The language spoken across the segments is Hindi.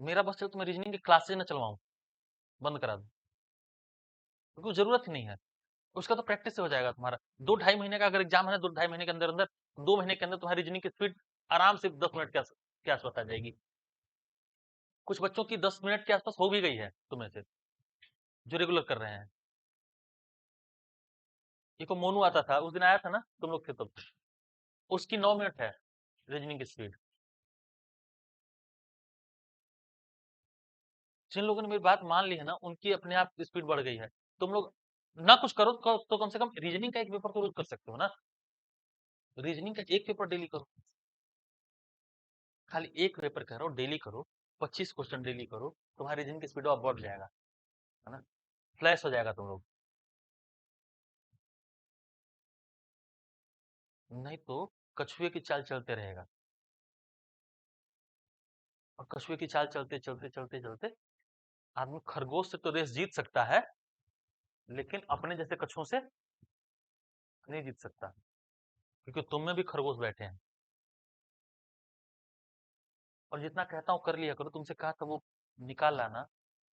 मेरा बस चलो तो मैं रीजनिंग की क्लासेज ना चलवाऊं, बंद करा दूं, क्योंकि जरूरत ही नहीं है। उसका तो प्रैक्टिस से हो जाएगा तुम्हारा। 2-2.5 महीने का अगर एग्जाम है ना, 2-2.5 महीने के अंदर अंदर, 2 महीने के अंदर तुम्हारी रीजनिंग की स्पीड आराम से 10 मिनट के आसपास आ जाएगी। कुछ बच्चों की 10 मिनट के आसपास हो भी गई है तुम्हें से, जो रेगुलर कर रहे हैं। ये को मोनू आता था, उस दिन आया था ना तुम लोग थे तब, उसकी 9 मिनट है रीजनिंग की स्पीड। जिन लोगों ने मेरी बात मान ली है ना, उनकी अपने आप स्पीड बढ़ गई है। तुम लोग ना कुछ करो तो कम से कम रीजनिंग का एक पेपर तो रोज कर सकते हो ना। रीजनिंग का एक पेपर डेली करो, खाली एक पेपर करो डेली करो, 25 क्वेश्चन डेली करो, तुम्हारी रीजनिंग की स्पीड अब बढ़ जाएगा, है ना, फ्लैश हो जाएगा तुम लोग। नहीं तो कछुए की चाल चलते रहेगा, और कछुए की चाल चलते चलते चलते चलते आदमी खरगोश से तो रेस जीत सकता है, लेकिन अपने जैसे कछुओं से नहीं जीत सकता, क्योंकि तुम में भी खरगोश बैठे हैं। और जितना कहता हूँ कर लिया करो, तुमसे कहा था वो निकाल लाना,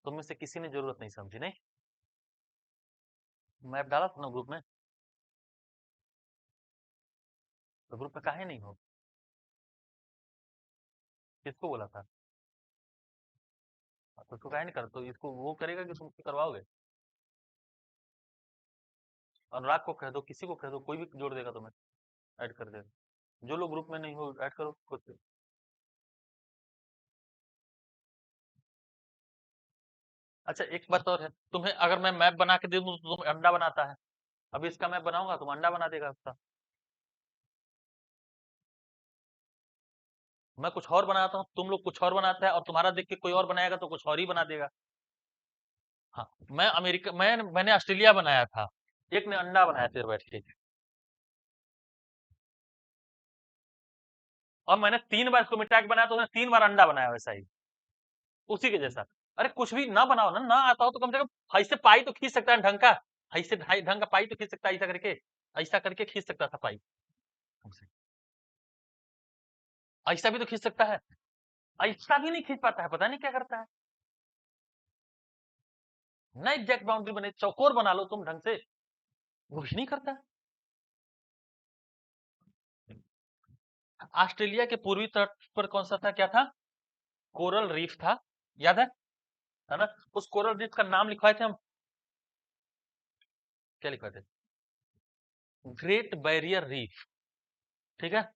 तुम में से किसी ने जरूरत नहीं समझी। नहीं, मैप डाला था ना ग्रुप में, तो ग्रुप में काहे नहीं हो? किसको बोला था? तो उसको काहे नहीं कर, तो इसको वो करेगा कि तुम करवाओगे? अनुराग को कह दो, किसी को कह दो, कोई भी जोड़ देगा तुम्हें, ऐड कर देगा। जो लोग ग्रुप में नहीं हो ऐड करो खुद से। अच्छा एक बात और है, तुम्हें अगर मैं मैप बना के दे दूं तो तुम अंडा बनाता है। अभी इसका मैप बनाऊंगा, तुम अंडा बना देगा उसका। मैं कुछ और बनाता हूँ, तुम लोग कुछ और बनाता है, और तुम्हारा देख के कोई और बनाएगा तो कुछ और ही बना देगा। हाँ, मैंने ऑस्ट्रेलिया बनाया था, एक ने अंडा बनाया फिर बैठ के, और मैंने 3 बार इसको मिटा के बनाया तो उसने 3 बार अंडा बनाया वैसा ही, उसी के जैसा। अरे कुछ भी ना बनाओ ना, ना आता हो तो कम से कम ऐसे पाई तो खींच सकता है ढंग का, ऐसे ढंग का पाई तो खींच सकता है, ऐसा करके खींच सकता था पाई हमसे। ऐसा भी तो खींच सकता है, ऐसा भी नहीं खींच पाता है, पता नहीं क्या करता है। ना एग्जैक्ट बाउंड्री बने, चौकोर बना लो तुम ढंग से, वो भी नहीं करता। ऑस्ट्रेलिया के पूर्वी तट पर कौन सा था, क्या था? कोरल रीफ था, याद है ना? उस कोरल रीफ का नाम लिखवाए थे हम, क्या लिखवाए थे? ग्रेट बैरियर रीफ, ठीक है।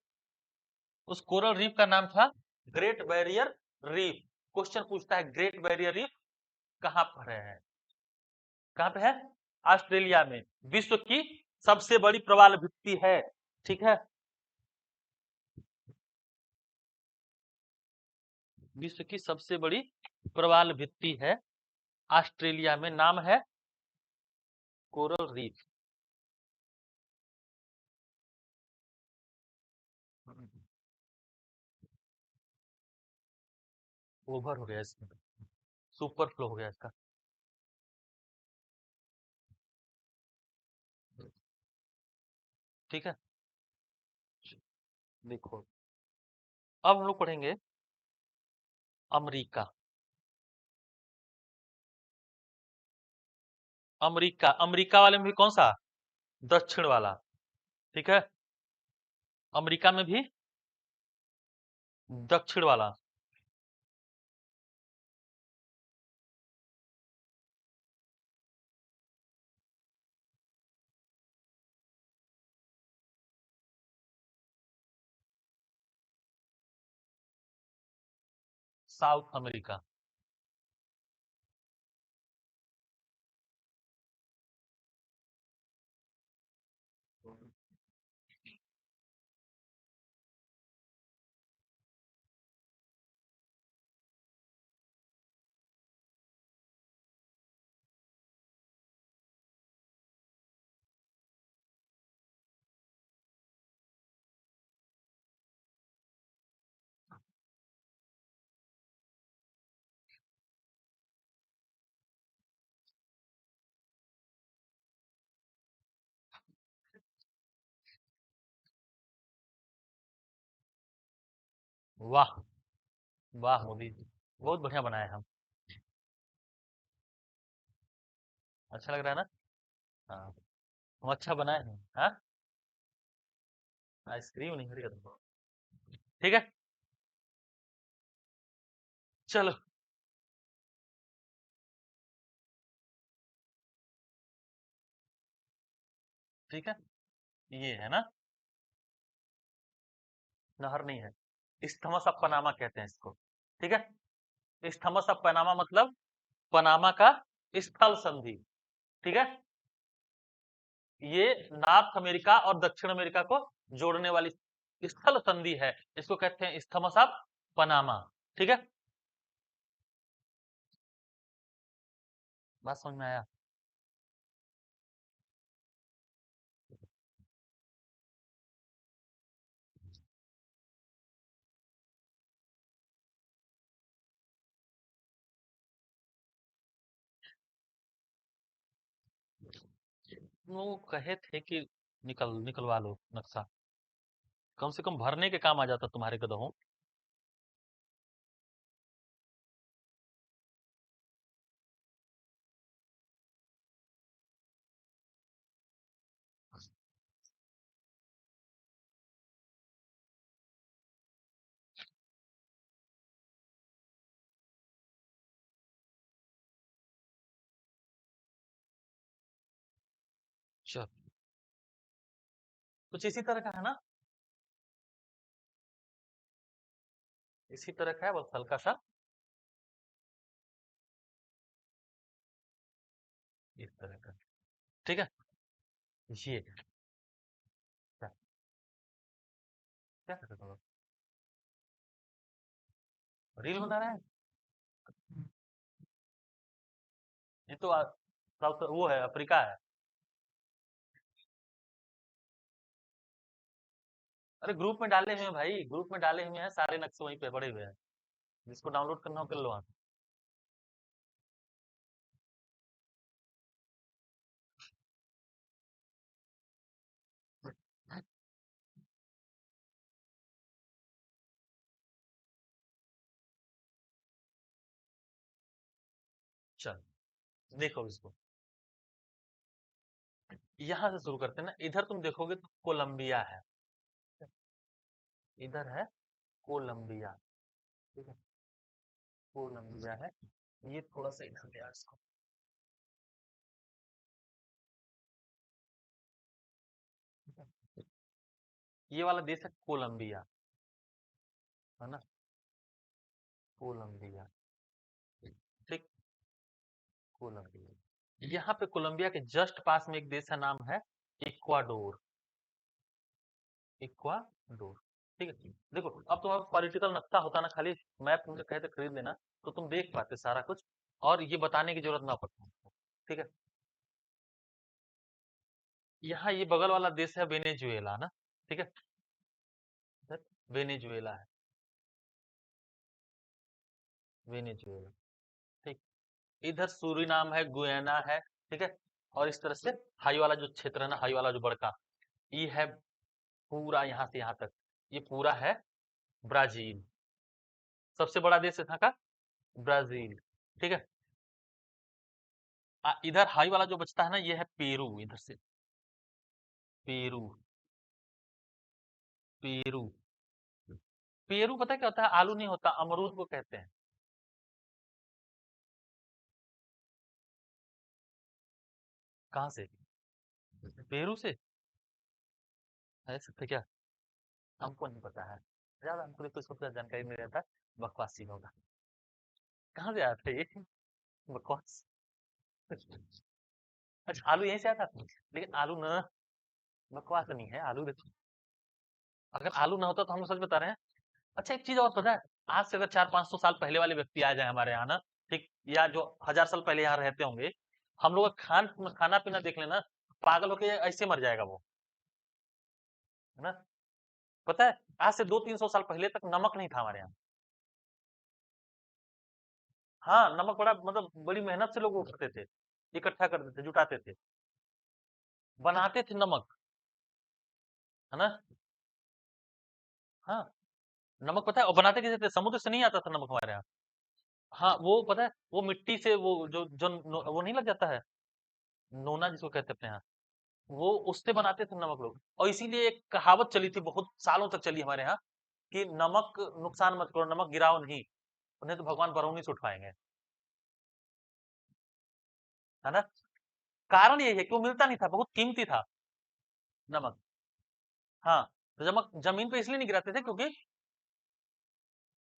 उस कोरल रीफ का नाम था ग्रेट बैरियर रीफ। क्वेश्चन पूछता है ग्रेट बैरियर रीफ कहां पर है? कहां पे है? ऑस्ट्रेलिया में। विश्व की सबसे बड़ी प्रवाल भित्ति है, ठीक है। विश्व की सबसे बड़ी प्रवाल भित्ति है ऑस्ट्रेलिया में, नाम है कोरल रीफ। ओवर हो गया इसमें, सुपर फ्लो हो गया इसका। ठीक है, देखो अब हम लोग पढ़ेंगे अमेरिका। अमेरिका, अमेरिका वाले में भी कौन सा? दक्षिण वाला, ठीक है। अमेरिका में भी दक्षिण वाला, साउथ अमेरिका। वाह, वाह मोदी जी, बहुत बढ़िया बनाए हम। अच्छा लग रहा है ना? हाँ, हम अच्छा बनाए हैं। हाँ, आइसक्रीम नहीं मिलेगा तुमको। ठीक है, चलो। ठीक है, ये है ना, नहर नहीं है। इस्थमस ऑफ पनामा कहते हैं इसको। ठीक है, इस्थमस ऑफ पनामा मतलब पनामा का स्थल संधि। ठीक है, ये नॉर्थ अमेरिका और दक्षिण अमेरिका को जोड़ने वाली स्थल संधि है, इसको कहते हैं इस्थमस ऑफ पनामा। ठीक है, बात समझ में आया? वो कहे थे कि निकलवा लो नक्शा, कम से कम भरने के काम आ जाता तुम्हारे गधों। चल, कुछ इसी तरह का है ना, इसी तरह का है, बस हल्का सा इस तरह का। ठीक है, ये क्या क्या कर रहे हो? रील बना रहे हैं? ये तो साउथ वो है, अफ्रीका है। अरे ग्रुप में डाले हुए हैं भाई, ग्रुप में डाले हुए हैं, सारे नक्शे वहीं पे पड़े हुए हैं, जिसको डाउनलोड करना हो कर लो आप। चल, देखो इसको, यहाँ से शुरू करते हैं ना, इधर तुम देखोगे तो कोलंबिया है, इधर है कोलंबिया। ठीक है, कोलंबिया है, ये थोड़ा सा इधर ले आ इसको। ठीक है? ये वाला देश है कोलंबिया, है ना, कोलंबिया। ठीक, कोलंबिया, यहाँ पे कोलंबिया के जस्ट पास में एक देश का नाम है इक्वाडोर, इक्वाडोर। ठीक है, देखो अब तुम्हारा पॉलिटिकल नक्शा होता ना, खाली मैप तुमसे कहते खरीद लेना, तो तुम देख पाते सारा कुछ, और ये बताने की जरूरत ना पड़ती। ठीक है, यहाँ ये बगल वाला देश है वेनेजुएला ना। ठीक है, इधर वेनेजुएला है, वेनेजुएला। ठीक, इधर सूरीनाम है, गुयाना है। ठीक है, और इस तरह से हाई वाला जो क्षेत्र है ना, हाई वाला जो बड़का, ये है पूरा यहाँ से यहाँ तक, ये पूरा है ब्राजील, सबसे बड़ा देश है यहाँ का ब्राजील। ठीक है, इधर हाई वाला जो बचता है ना, ये है पेरू, इधर से पेरू, पेरू। पेरू पता है क्या होता है? आलू नहीं होता, अमरूद को कहते हैं। कहाँ से? पेरू से? ऐसे क्या? हमको नहीं पता है, ज्यादा हमको तो इसको पूरा जानकारी नहीं रहता, बकवासी होगा। कहाँ से आया था ये बकवास? अच्छा, आलू यहीं से आता, लेकिन आलू ना, बकवास नहीं है आलू। देखो, अगर आलू ना होता तो हम सच बता रहे हैं। अच्छा, एक चीज और पता है, आज से अगर 400-500 साल पहले वाले व्यक्ति आ जाए हमारे यहाँ ना, ठीक, या जो 1000 साल पहले यहाँ रहते होंगे, हम लोग का खाना पीना देख लेना, पागल होके ऐसे मर जाएगा वो, है ना। पता है, आज से 200-300 साल पहले तक नमक नहीं था हमारे यहाँ। हाँ, नमक बड़ा मतलब बड़ी मेहनत से लोग वो करते थे, इकट्ठा करते थे, जुटाते थे, बनाते थे नमक, है ना। हाँ, नमक पता है, और बनाते कैसे थे? समुद्र से नहीं आता था नमक हमारे यहाँ, हाँ वो पता है, वो मिट्टी से वो जो वो नहीं लग जाता है, नोना जिसको कहते हैं अपने यहाँ, वो उससे बनाते थे नमक लोग। और इसीलिए एक कहावत चली थी, बहुत सालों तक चली हमारे यहाँ, कि नमक नुकसान मत करो, नमक गिराओ नहीं, उन्हें तो भगवान बरौनी से उठवाएंगे। है ना? कारण यही है कि वो मिलता नहीं था, बहुत कीमती था नमक। हाँ, तो नमक जमीन पे इसलिए नहीं गिराते थे क्योंकि,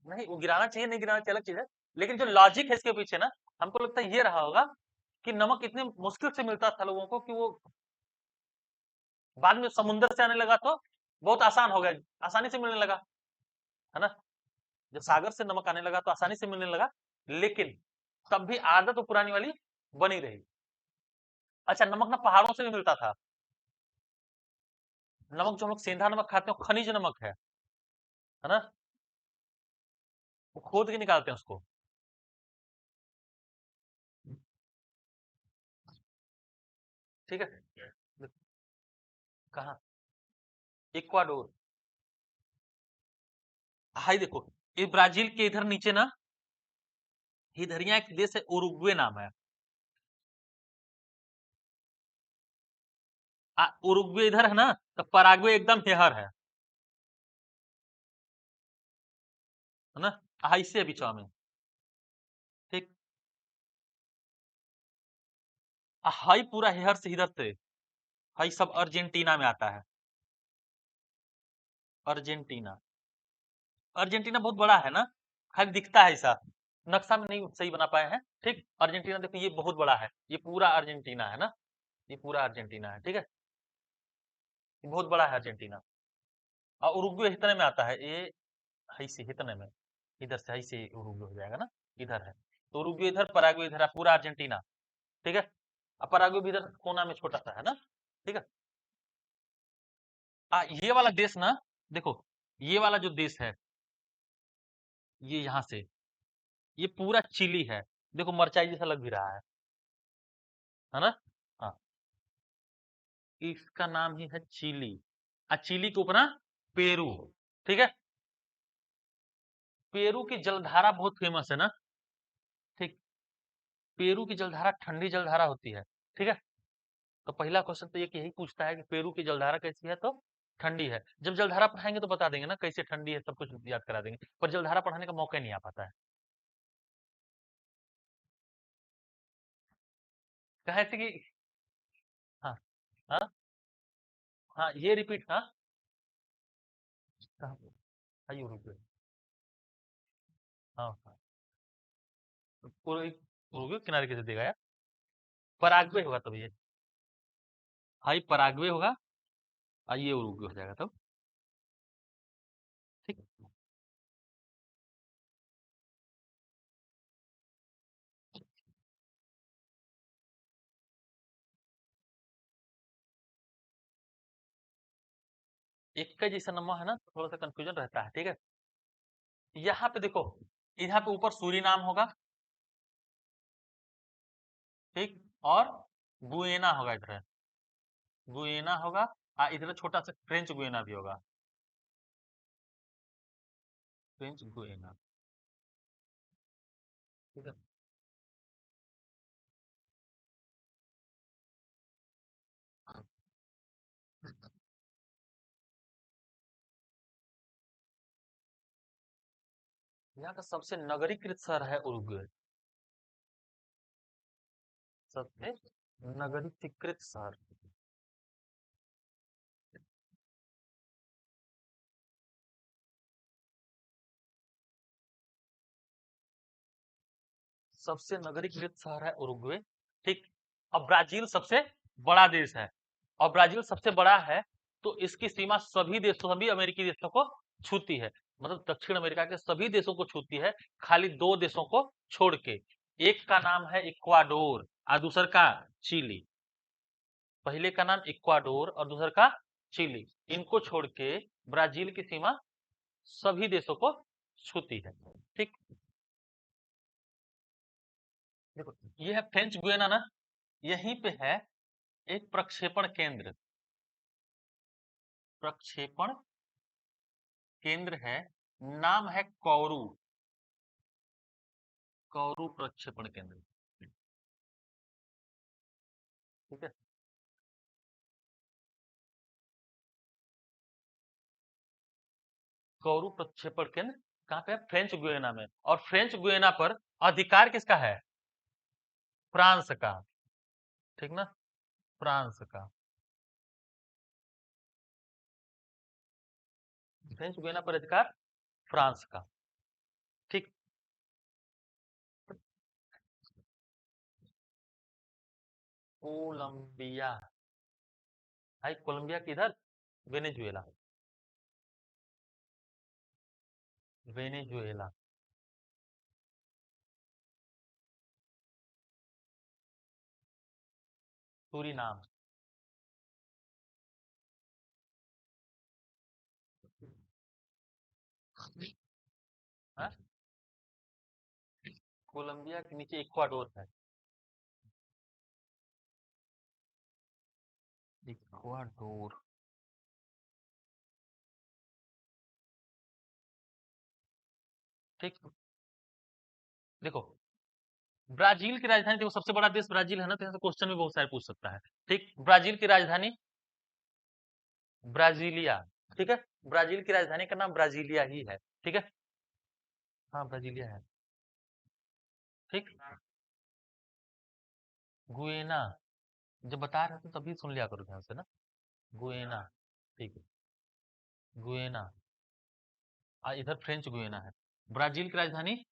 नहीं वो गिराना चाहिए नहीं गिराना चाहिए अलग चीज है, लेकिन जो लॉजिक है इसके पीछे ना, हमको लगता है ये रहा होगा कि नमक इतने मुश्किल से मिलता था लोगों को कि वो बाद में समुद्र से आने लगा तो बहुत आसान हो गया, आसानी से मिलने लगा। है ना? जब सागर से नमक आने लगा तो आसानी से मिलने लगा, लेकिन तब भी आदत तो पुरानी वाली बनी रही। अच्छा, नमक ना पहाड़ों से भी मिलता था। नमक जो हम लोग सेंधा नमक खाते हैं वो खनिज नमक है ना? वो खोद के निकालते हैं उसको। ठीक है। कहाँ? इक्वाडोर। हाई देखो, ये ब्राजील के इधर नीचे ना, इधर यहाँ एक देश है उरुग्वे नाम है। उरुग्वे इधर है ना, तो पराग्वे एकदम हेहर है ना? हाई से बीचवा में। ठीक। हाई पूरा हेहर से इधर से, हाई सब अर्जेंटीना में आता है। अर्जेंटीना। अर्जेंटीना बहुत बड़ा है ना, खाली दिखता है ऐसा, नक्शा में नहीं सही बना पाए हैं। ठीक, अर्जेंटीना देखो ये बहुत बड़ा है, ये पूरा अर्जेंटीना है ना, ये पूरा अर्जेंटीना है। ठीक है, ये बहुत बड़ा है अर्जेंटीना। और उरुग्वे इतने में आता है ये, हई से इतने में, इधर से हई से उरुग्वे हो जाएगा ना, इधर है। तो उरुग्वे इधर, पराग्वे इधर है, पूरा अर्जेंटीना। ठीक है, और पराग्वे भी इधर कोना में छोटा सा है ना। ठीक है। ये वाला देश ना, देखो ये वाला जो देश है, ये यहाँ से, ये पूरा चिली है। देखो मरचाई जैसा लग भी रहा है ना? हाँ, इसका नाम ही है चिली। चिली के ऊपर ना पेरू। ठीक है, पेरू की जलधारा बहुत फेमस है ना। ठीक, पेरू की जलधारा ठंडी जलधारा होती है। ठीक है, तो पहला क्वेश्चन तो ये कि यही पूछता है कि पेरू की जलधारा कैसी है, तो ठंडी है। जब जलधारा पढ़ाएंगे तो बता देंगे ना कैसे ठंडी है, सब कुछ याद करा देंगे, पर जलधारा पढ़ाने का मौका ही नहीं आ पाता है। कहे थे कि, हाँ हाँ हाँ, ये रिपीट, हाँ कहाँ पे? हाँ, ये रुक गए। हाँ हाँ, पूरा उरुग्वे किनारे कैसे देगा यार? पराग्वे होगा तब ये, हाँ ये पराग्वे होगा, ये उरुग्वे हो जाएगा तब। ठीक। एक का जैसा नंबर है ना, तो थोड़ा सा कंफ्यूजन रहता है। ठीक है, यहाँ पे देखो, यहाँ पे ऊपर सूरीनाम होगा। ठीक, और गुयेना होगा इधर, गुयेना होगा। इधर छोटा सा फ्रेंच गुयेना भी होगा, फ्रेंच गुयेना। ठीक है, यहाँ का सबसे नगरीकृत शहर है उरुग्वे, सबसे नगरीकृत शहर। सबसे नगरीकृत शहर है उरुग्वे। ठीक, अब ब्राजील सबसे बड़ा देश है, और ब्राजील सबसे बड़ा है, तो इसकी सीमा सभी देशों, सभी अमेरिकी देशों को छूती है। मतलब दक्षिण अमेरिका के सभी देशों को छूती है, खाली दो देशों को छोड़ के। एक का नाम है इक्वाडोर और दूसर का चिली। पहले का नाम इक्वाडोर और दूसर का चिली। इनको छोड़ के ब्राजील की सीमा सभी देशों को छूती है। ठीक, देखो ये है फ्रेंच गुयाना ना, यहीं पे है एक प्रक्षेपण केंद्र, प्रक्षेपण केंद्र है, नाम है कौरू। कौरु प्रक्षेपण केंद्र, ठीक है। कौरु प्रक्षेपण केंद्र कहाँ पे है? फ्रेंच गुयाना में। और फ्रेंच गुयाना पर अधिकार किसका है? फ्रांस का, ठीक ना, फ्रांस का। फ्रेंच गुयाना पर अधिकार फ्रांस का, ठीक। कोलंबिया, भाई कोलंबिया किधर? Venezuela, Venezuela. सूरीनाम, हाँ? कोलंबिया के नीचे इक्वाडोर है। इक्वाडोर, ठीक। देखो, ब्राजील की राजधानी, देखो सबसे बड़ा देश ब्राजील है ना, तो यहाँ से क्वेश्चन भी बहुत सारे पूछ सकता है। ठीक, ब्राजील की राजधानी ब्राजीलिया, ठीक है। ब्राजील की राजधानी का नाम ब्राजीलिया ही है, ठीक है। हाँ, ब्राजीलिया है, ठीक। गुएना, जब बता रहे थे तभी सुन लिया करो ध्यान से ना। गुएना, ठीक है, गुएना। इधर फ्रेंच गुएना है। ब्राजील की राजधानी,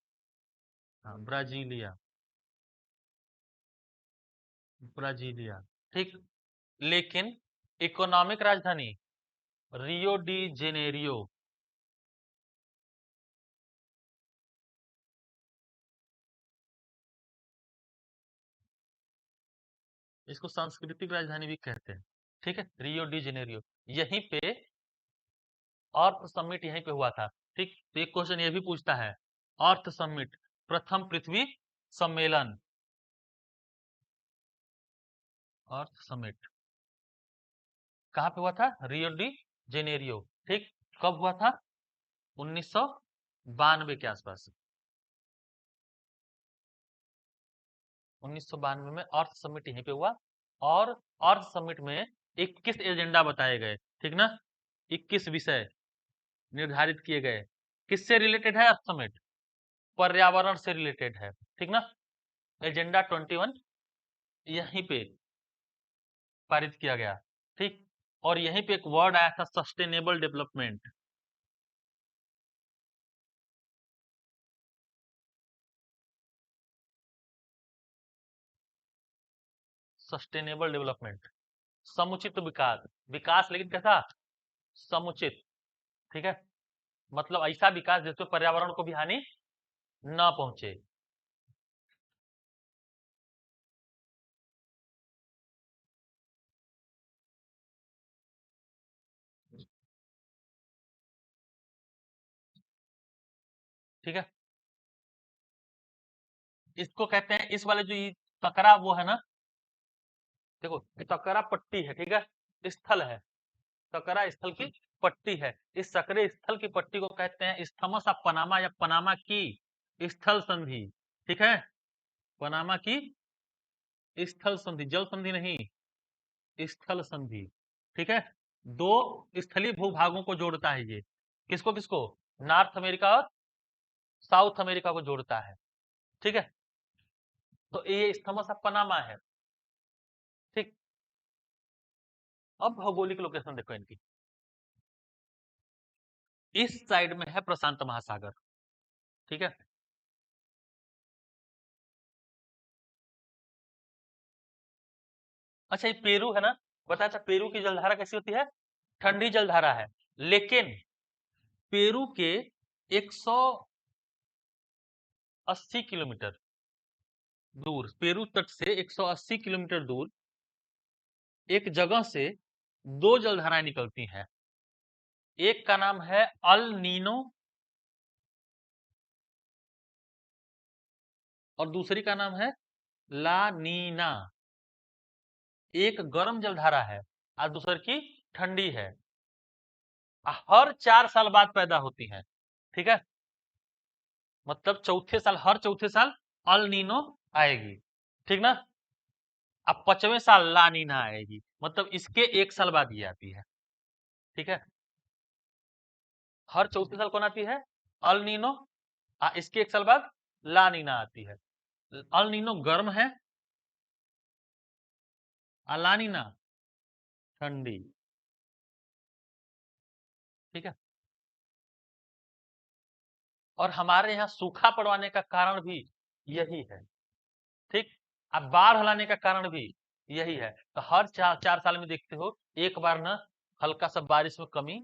हाँ, ब्राजीलिया, ब्राजीलिया, ठीक। लेकिन इकोनॉमिक राजधानी रियो डी जेनेरियो। इसको सांस्कृतिक राजधानी भी कहते हैं, ठीक है, रियो डी जेनेरियो। यहीं पे अर्थ समिट यहीं पे हुआ था, ठीक। तो एक क्वेश्चन ये भी पूछता है, अर्थ समिट, प्रथम पृथ्वी सम्मेलन, अर्थ समिट कहाँ पे हुआ था? रियो डी जेनेरियो, ठीक। कब हुआ था? 1992 के आसपास। 1992 में अर्थ समिट यहीं पे हुआ। और अर्थ समिट में 21 एजेंडा बताए गए, ठीक ना, 21 विषय निर्धारित किए गए। किससे रिलेटेड है अर्थ समिट? पर्यावरण से रिलेटेड है, ठीक ना। एजेंडा 21 यहीं पे पारित किया गया, ठीक। और यहीं पे एक वर्ड आया था, सस्टेनेबल डेवलपमेंट। सस्टेनेबल डेवलपमेंट, समुचित विकास, विकास लेकिन कैसा? समुचित, ठीक है। मतलब ऐसा विकास जिसमें पर्यावरण को भी हानि न पहुंचे। ठीक है, इसको कहते हैं, इस वाले जो ये सकरा वो है ना, देखो सकरा पट्टी है, ठीक है, स्थल है, सकरा स्थल की पट्टी है। इस सकरे स्थल की पट्टी को कहते हैं स्थमस ऑफ पनामा, या पनामा की स्थल संधि, ठीक है। पनामा की स्थल संधि, जल संधि नहीं, स्थल संधि, ठीक है। दो स्थलीय भूभागों को जोड़ता है ये, किसको किसको? नॉर्थ अमेरिका और साउथ अमेरिका को जोड़ता है, ठीक है। तो ये स्थमस ऑफ पनामा है, ठीक। अब भौगोलिक लोकेशन देखो इनकी, इस साइड में है प्रशांत महासागर, ठीक है। अच्छा, ये पेरू है ना, बताया था पेरू की जलधारा कैसी होती है? ठंडी जलधारा है। लेकिन पेरू के 180 किलोमीटर दूर, पेरू तट से 180 किलोमीटर दूर एक जगह से दो जलधाराएं निकलती हैं। एक का नाम है अल नीनो, और दूसरी का नाम है ला नीना। एक गर्म जलधारा है और दूसरी की ठंडी है। हर 4 साल बाद पैदा होती हैं, ठीक है। मतलब चौथे साल, हर चौथे साल अल नीनो आएगी, ठीक ना। अब 5वें साल ला नीना आएगी, मतलब इसके 1 साल बाद ये आती है, ठीक है। हर चौथे साल कौन आती है? El Nino. इसके 1 साल बाद ला नीना आती है। अल नीनो गर्म है, ला नीना ठंडी, ठीक है। और हमारे यहाँ सूखा पड़वाने का कारण भी यही है, ठीक। अब बाढ़ लाने का कारण भी यही है। तो हर 4 साल में देखते हो एक बार ना हल्का सा बारिश में कमी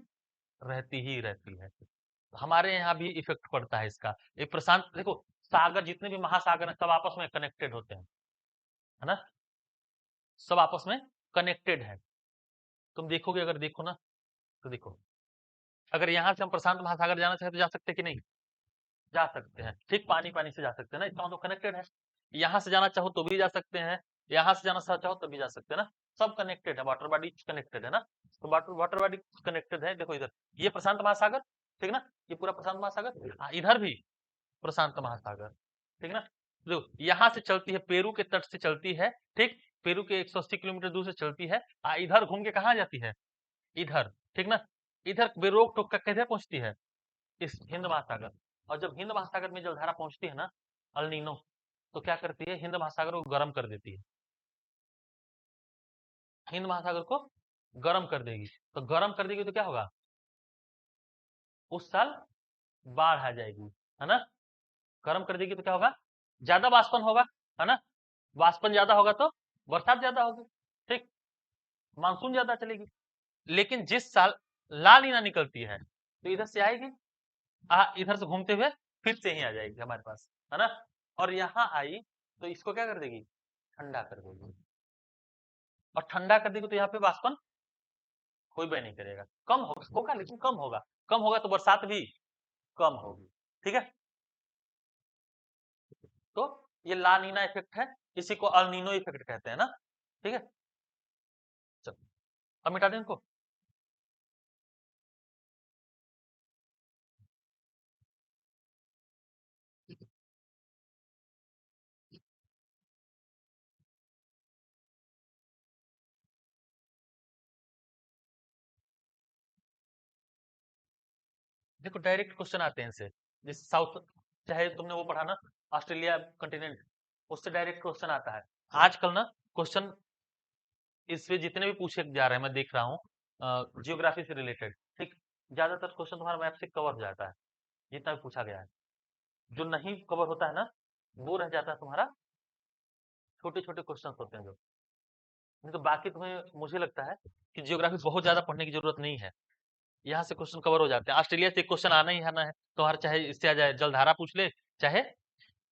रहती ही रहती है। तो हमारे यहाँ भी इफेक्ट पड़ता है इसका। ये प्रशांत देखो, सागर जितने भी महासागर हैं सब आपस में कनेक्टेड होते हैं, है ना। सब आपस में कनेक्टेड है। तुम देखोगे, अगर देखो ना, तो देखो, अगर यहाँ से हम प्रशांत महासागर जाना चाहे तो जा सकते कि नहीं? जा सकते हैं, ठीक। पानी पानी से जा सकते हैं ना, इसका मतलब कनेक्टेड है। यहाँ से जाना चाहो तो भी जा सकते हैं, यहाँ से जाना चाहो तो भी जा सकते हैं ना। सब कनेक्टेड है, वाटर बॉडी कनेक्टेड है ना। तो वाटर वाटर बॉडी कनेक्टेड है। देखो इधर ये प्रशांत महासागर, ठीक ना, ये पूरा प्रशांत महासागर, इधर भी प्रशांत महासागर, ठीक ना। देखो यहाँ से चलती है, पेरू के तट से चलती है, ठीक। पेरू के 180 किलोमीटर दूर से चलती है, इधर घूम के कहाँ जाती है? इधर, ठीक ना। इधर बेरोक टोक कर किधर पहुंचती है? इस हिंद महासागर। और जब हिंद महासागर में जलधारा पहुंचती है ना, अल नीनो, तो क्या करती है? हिंद महासागर को गर्म कर देती है। हिंद महासागर को गर्म कर देगी। तो गर्म कर देगी तो क्या होगा? उस साल बाढ़ आ जाएगी, है ना। गर्म कर देगी तो क्या होगा? ज्यादा वाष्पन होगा, है ना। वाष्पन ज्यादा होगा तो बरसात ज्यादा होगी, ठीक। मानसून ज्यादा चलेगी। लेकिन जिस साल ला नीना निकलती है तो इधर से आएगी, इधर से घूमते हुए फिर से ही आ जाएगी हमारे पास, है ना। और यहाँ आई तो इसको क्या कर देगी? ठंडा कर देगी। और ठंडा कर देगी तो यहाँ पे वाष्पन कोई भी नहीं करेगा, कम होगा लेकिन कम होगा। कम होगा तो बरसात भी कम होगी, ठीक है। तो ये ला नीना इफेक्ट है, इसी को अल नीनो इफेक्ट कहते हैं ना, ठीक है। चलो अब मिटा दें इनको। देखो डायरेक्ट क्वेश्चन आते हैं इनसे, जैसे साउथ, चाहे तुमने वो पढ़ा ना, ऑस्ट्रेलिया कंटिनेंट, उससे डायरेक्ट क्वेश्चन आता है। आजकल ना क्वेश्चन इससे जितने भी पूछे जा रहे हैं, मैं देख रहा हूँ जियोग्राफी से रिलेटेड, ठीक। ज्यादातर क्वेश्चन तुम्हारा मैप से कवर हो जाता है, जितना भी पूछा गया है। जो नहीं कवर होता है ना, वो रह जाता है तुम्हारा, छोटे छोटे क्वेश्चन होते हैं जो। नहीं तो बाकी तुम्हें, मुझे लगता है कि जियोग्राफी बहुत ज्यादा पढ़ने की जरूरत नहीं है, यहाँ से क्वेश्चन कवर हो जाते हैं। ऑस्ट्रेलिया से क्वेश्चन आना ही आना है, तुम्हारा चाहे इससे आ जाए, जलधारा पूछ ले, चाहे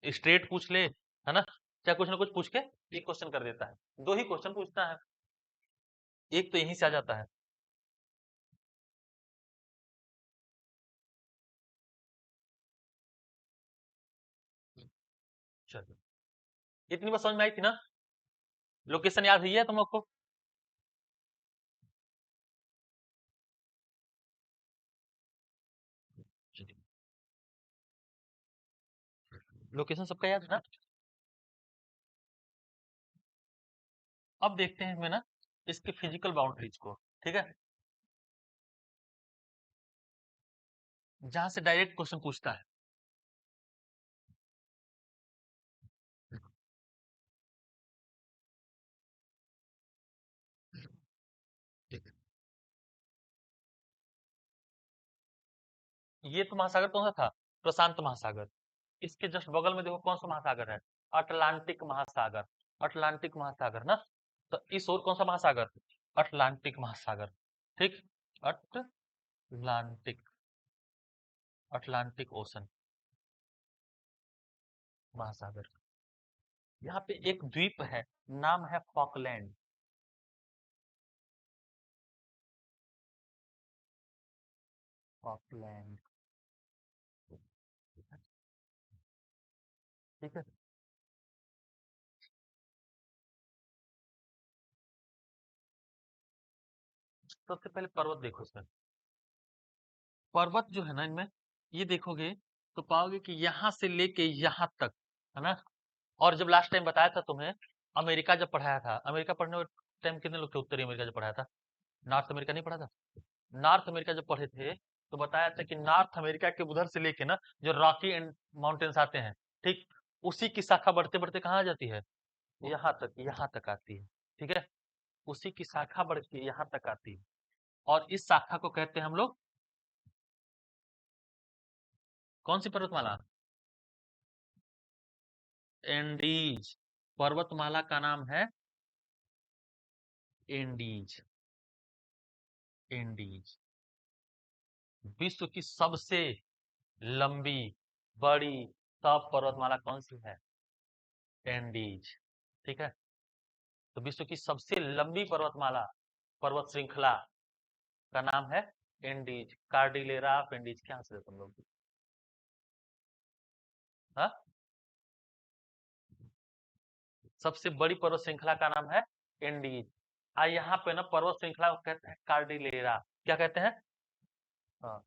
स्ट्रेट पूछ ले, है ना, चाहे कुछ ना कुछ पूछ के एक क्वेश्चन कर देता है। 2 ही क्वेश्चन पूछता है, एक तो यहीं से आ जाता है। चलो इतनी बात समझ में आई थी ना? लोकेशन याद हुई है तुम लोग को? लोकेशन सबका याद है ना? अब देखते हैं हमें ना इसके फिजिकल बाउंड्रीज को, ठीक है, जहां से डायरेक्ट क्वेश्चन पूछता है। ठीक है। ये तो महासागर कौन सा था? प्रशांत महासागर। इसके जस्ट बगल में देखो कौन सा महासागर है? अटलांटिक महासागर। अटलांटिक महासागर ना। तो इस ओर कौन सा महासागर? अटलांटिक महासागर, ठीक। अटलांटिक, अटलांटिक ओशन महासागर। यहाँ पे एक द्वीप है, नाम है फॉकलैंड। फॉकलैंड, ठीक है। सबसे पहले पर्वत देखो इसमें। पर्वत जो है ना इनमें, ये देखोगे तो पाओगे कि यहाँ से लेके यहाँ तक, है ना, और जब लास्ट टाइम बताया था तुम्हें, अमेरिका जब पढ़ाया था, अमेरिका पढ़ने टाइम कितने लोग थे? उत्तरी अमेरिका जब पढ़ाया था, नॉर्थ अमेरिका नहीं पढ़ा था? नॉर्थ अमेरिका जब पढ़े थे तो बताया था कि नॉर्थ अमेरिका के उधर से लेके ना जो रॉकी एंड माउंटेन्स आते हैं, ठीक, उसी की शाखा बढ़ते बढ़ते कहाँ आ जाती है? यहाँ तक आती है, ठीक है। उसी की शाखा बढ़ के यहाँ तक आती है, और इस शाखा को कहते हैं हम लोग कौन सी पर्वतमाला? एंडीज। पर्वतमाला का नाम है एंडीज। एंडीज विश्व की सबसे लंबी, बड़ी सब पर्वतमाला कौन सी है? एंडीज, ठीक है। तो विश्व की सबसे लंबी पर्वतमाला, पर्वत श्रृंखला का नाम है एंडीज, कार्डिलेरा ऑफ एंडीज। क्या हंस रहे तुम लोग? हाँ, सबसे बड़ी पर्वत श्रृंखला का नाम है एंडीज। यहाँ पे ना पर्वत श्रृंखला को कहते हैं कार्डिलेरा। क्या कहते हैं? हाँ,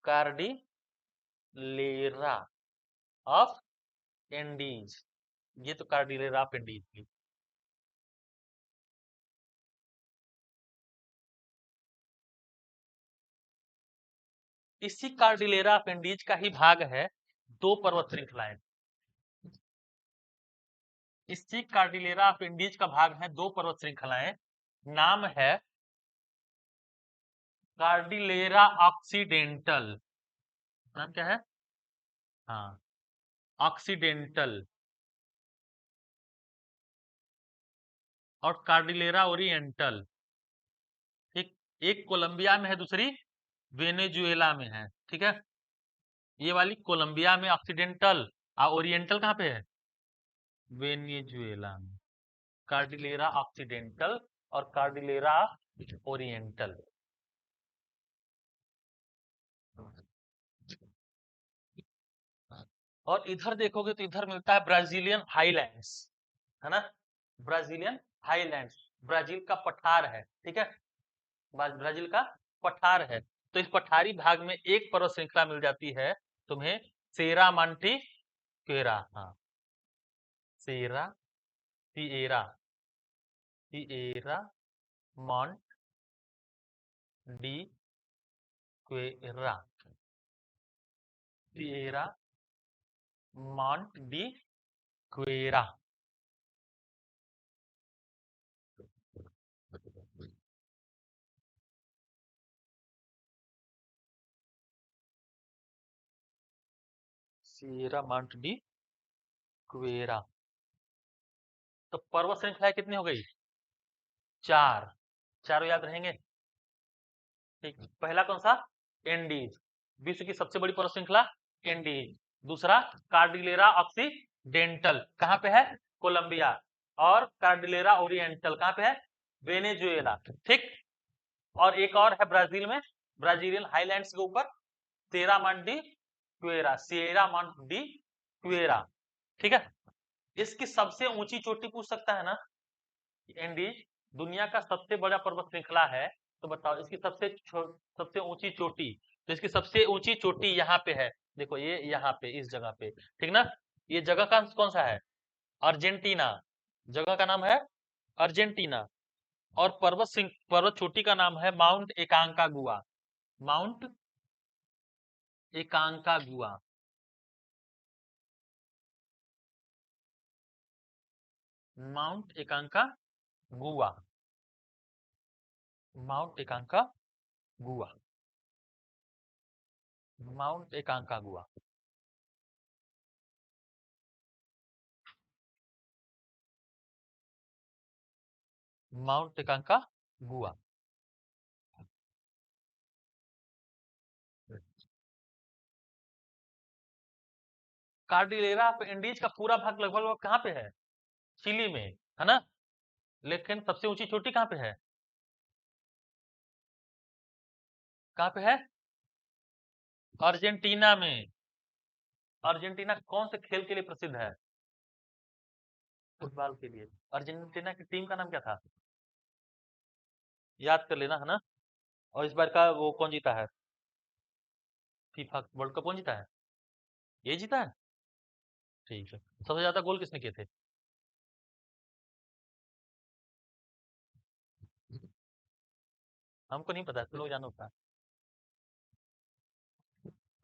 कार्डिलेरा ऑफ एंडीज। ये तो कार्डिलेरा ऑफ एंडीज की। इसी कार्डिलेरा ऑफ एंडीज का ही भाग है दो पर्वत श्रृंखलाएं। इसी कार्डिलेरा ऑफ एंडीज का भाग है दो पर्वत श्रृंखलाएं। नाम है कार्डिलेरा ऑक्सीडेंटल। नाम क्या है? हाँ, ऑक्सीडेंटल। और कार्डिलेरा ओरिएंटल, ठीक। एक कोलंबिया में है, दूसरी वेनेजुएला में है, ठीक है। ये वाली कोलंबिया में ऑक्सीडेंटल, और ओरिएंटल कहाँ पे है? वेनेजुएला में। कार्डिलेरा ऑक्सीडेंटल और कार्डिलेरा ओरिएंटल। और इधर देखोगे तो इधर मिलता है ब्राजीलियन हाईलैंड्स, है ना। ब्राजीलियन हाईलैंड्स, ब्राजील का पठार है, ठीक है। ब्राजील का पठार है। तो इस पठारी भाग में एक पर्वत श्रृंखला मिल जाती है तुम्हें, सेरा मांटी क्वेरा। हाँ, Serra, Sierra, Sierra Mont de Quera, Sierra Mont de Quera. Sierra Mont de Quera. तो पर्वत श्रृंखला कितनी हो गई? चार। चारों याद रहेंगे, ठीक। पहला कौन सा? एंडीज, विश्व की सबसे बड़ी पर्वत श्रृंखला एंडीज। दूसरा कार्डिलेरा ऑक्सीडेंटल, कहाँ पे है? कोलंबिया। और कार्डिलेरा ओरिएंटल कहाँ पे है? वेनेजुएला, ठीक। और एक और है ब्राजील में, ब्राजीलियन हाईलैंड्स के ऊपर, सेरा मांडी क्वेरा, सिएरा मांडी क्वेरा, ठीक है। इसकी सबसे ऊंची चोटी पूछ सकता है ना, एंडीज दुनिया का सबसे बड़ा पर्वत श्रृंखला है, तो बताओ इसकी सबसे ऊंची चोटी। तो इसकी सबसे ऊंची चोटी यहाँ पे है, देखो ये यहाँ पे इस जगह पे, ठीक ना। ये जगह का कौन सा है? अर्जेंटीना। जगह का नाम है अर्जेंटीना। और पर्वत चोटी का नाम है mount एकांकागुआ। Mount एकांकागुआ। Mount एकांकागुआ। Mount एकांकागुआ। Mount एकांकागुआ। Mount एकांकागुआ। Cordillera of Andes का पूरा भाग लगभग लगभग कहाँ पे है? चिली में, है ना। लेकिन सबसे ऊंची चोटी कहाँ पे है? कहाँ पे है? अर्जेंटीना में। अर्जेंटीना कौन से खेल के लिए प्रसिद्ध है? फुटबॉल के लिए। अर्जेंटीना की टीम का नाम क्या था? याद कर लेना, है ना। और इस बार का वो कौन जीता है? फीफा वर्ल्ड कप कौन जीता है? ये जीता है, ठीक है, सबसे ज्यादा गोल किसने किए थे? हमको नहीं पता, तुम लोग जानो का।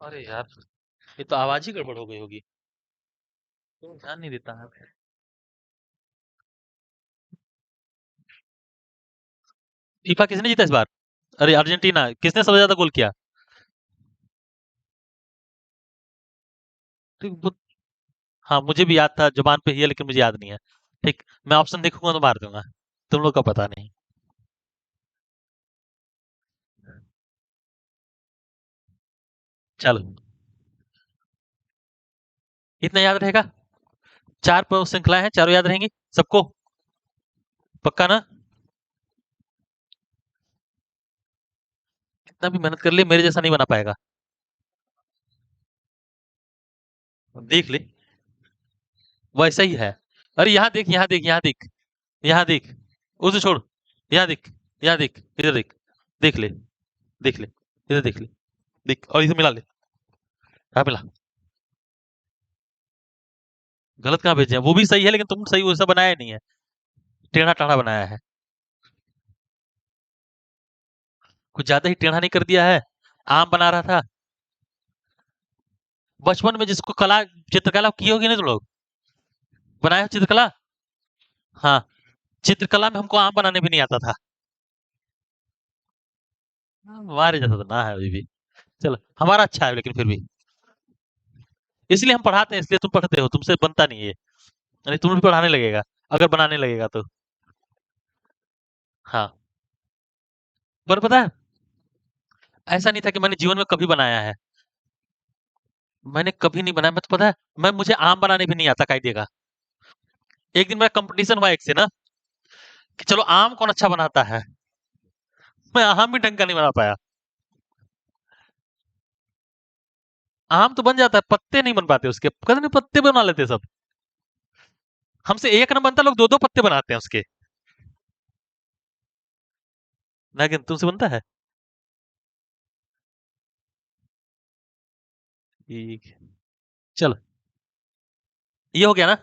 अरे यार, ये तो आवाज ही गड़बड़ हो गई होगी, तुम ध्यान नहीं देता है। फीफा किसने जीता इस बार? अरे अर्जेंटीना। किसने सबसे ज्यादा गोल किया? ठीक, हाँ मुझे भी याद था, जुबान पे ही है, लेकिन मुझे याद नहीं है। ठीक, मैं ऑप्शन देखूंगा तो मार दूंगा। तुम लोग का पता नहीं। चलो, इतना याद रहेगा। चार श्रृंखलाएं हैं, चारों याद रहेंगी सबको? पक्का ना? कितना भी मेहनत कर ले, मेरे जैसा नहीं बना पाएगा। देख ले, वैसा ही है। अरे यहाँ देख, यहाँ देख, यहाँ देख, यहाँ देख। उसे छोड़, यहाँ देख, यहाँ देख, इधर देख। देख ले, देख ले, इधर देख ले, देख, और इसे मिला ले। हाँ मिला। गलत कहाँ भेजे हैं? वो भी सही है, लेकिन तुम सही वैसा बनाया नहीं है, टेढ़ा टाढ़ा बनाया है। कुछ ज्यादा ही टेढ़ा नहीं कर दिया है? आम बना रहा था बचपन में, जिसको कला, चित्रकला की होगी ना तुम लोग, बनाया हो चित्रकला? हाँ, चित्रकला में हमको आम बनाने भी नहीं आता था। हमारे जैसा तो ना है अभी भी। चलो, हमारा अच्छा है लेकिन फिर भी, इसलिए हम पढ़ाते हैं, इसलिए तुम पढ़ते हो, तुमसे बनता नहीं है। नहीं, तुम भी पढ़ाने लगेगा अगर बनाने लगेगा तो। हाँ, पर पता है, ऐसा नहीं था कि मैंने जीवन में कभी बनाया है। मैंने कभी नहीं बनाया। मैं तो पता है, मैं मुझे आम बनाने भी नहीं आता कायदे का। एक दिन मेरा कंपटीशन हुआ एक से ना, कि चलो आम कौन अच्छा बनाता है। मैं आम भी ढंग का नहीं बना पाया। आम तो बन जाता है, पत्ते नहीं बन पाते उसके, पता नहीं पत्ते बना लेते सब। हमसे एक न बनता, लोग दो दो पत्ते बनाते हैं उसके। लेकिन तुमसे बनता है। ठीक है। चलो, ये हो गया ना?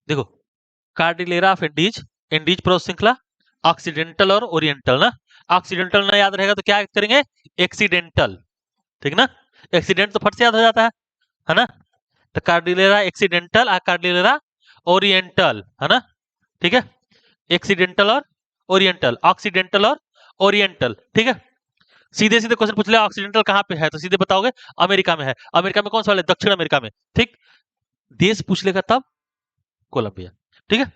देखो, Cordillera of Indies, Indies pro श्रृंखला, ऑक्सीडेंटल और ओरिएंटल ना। ऑक्सीडेंटल ना याद रहेगा तो क्या करेंगे? एक्सीडेंटल। ठीक ना? एक्सीडेंट तो फट से याद हो जाता है ना? तो कार्डिलेरा एक्सीडेंटल, कार्डिलेरा ओरिएंटल, है ना? ठीक है, एक्सीडेंटल और ओरिएंटल, ऑक्सीडेंटल और ओरिएंटल। ठीक है, सीधे सीधे क्वेश्चन पूछ ले, ऑक्सीडेंटल कहाँ पे है, तो सीधे बताओगे अमेरिका में है। अमेरिका में कौन सा वाले? दक्षिण अमेरिका में। ठीक, देश पूछ लेगा तब कोलंबिया। ठीक है,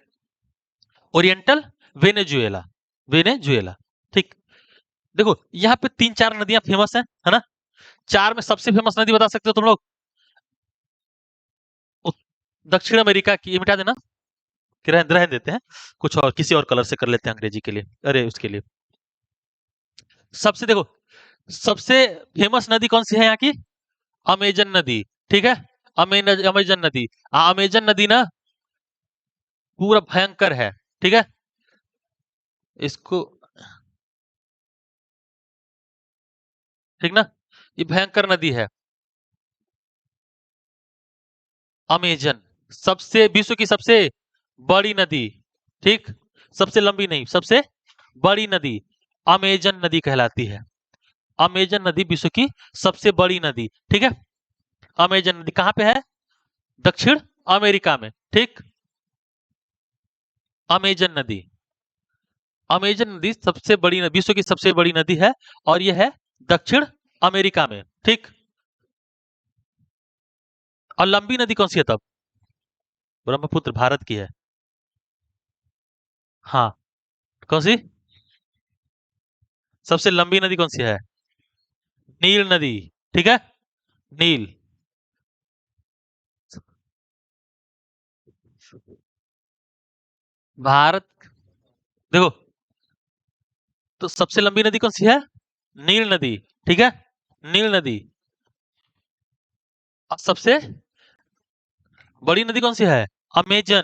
ओरिएंटल वेनेजुएला, वेनेजुएला। ठीक, देखो यहाँ पे तीन चार नदियां फेमस है ना? चार में सबसे फेमस नदी बता सकते हो तुम लोग? दक्षिण अमेरिका की, ये मिटा देना, कि रहने देते हैं, कुछ और किसी और कलर से कर लेते हैं अंग्रेजी के लिए, अरे उसके लिए। सबसे देखो, सबसे फेमस नदी कौन सी है यहाँ की? अमेजन नदी। ठीक है, अमेजन नदी। अमेजन नदी ना पूरा भयंकर है। ठीक है, इसको, ठीक ना, ये भयंकर नदी है अमेजन। सबसे, विश्व की सबसे बड़ी नदी। ठीक, सबसे लंबी नहीं, सबसे बड़ी नदी अमेजन नदी कहलाती है। अमेजन नदी विश्व की सबसे बड़ी नदी। ठीक है, अमेजन नदी कहाँ पे है? दक्षिण अमेरिका में। ठीक, अमेजन नदी, अमेजन नदी सबसे बड़ी, विश्व की सबसे बड़ी नदी है, और यह है दक्षिण अमेरिका में। ठीक, और लंबी नदी कौन सी है तब? ब्रह्मपुत्र भारत की है। हाँ, कौन सी? सबसे लंबी नदी कौन सी है? नील नदी। ठीक है, नील। भारत, देखो, तो सबसे लंबी नदी कौन सी है? नील नदी। ठीक है, नील नदी। और सबसे बड़ी नदी कौन सी है? अमेजन।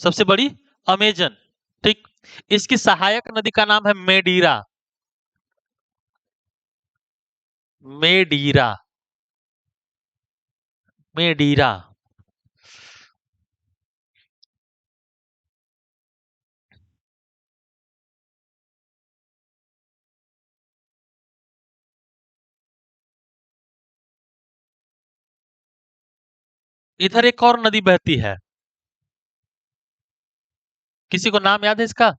सबसे बड़ी अमेजन। ठीक, इसकी सहायक नदी का नाम है मेडीरा। मेडीरा, मेडीरा। इधर एक और नदी बहती है, किसी को नाम याद है इसका?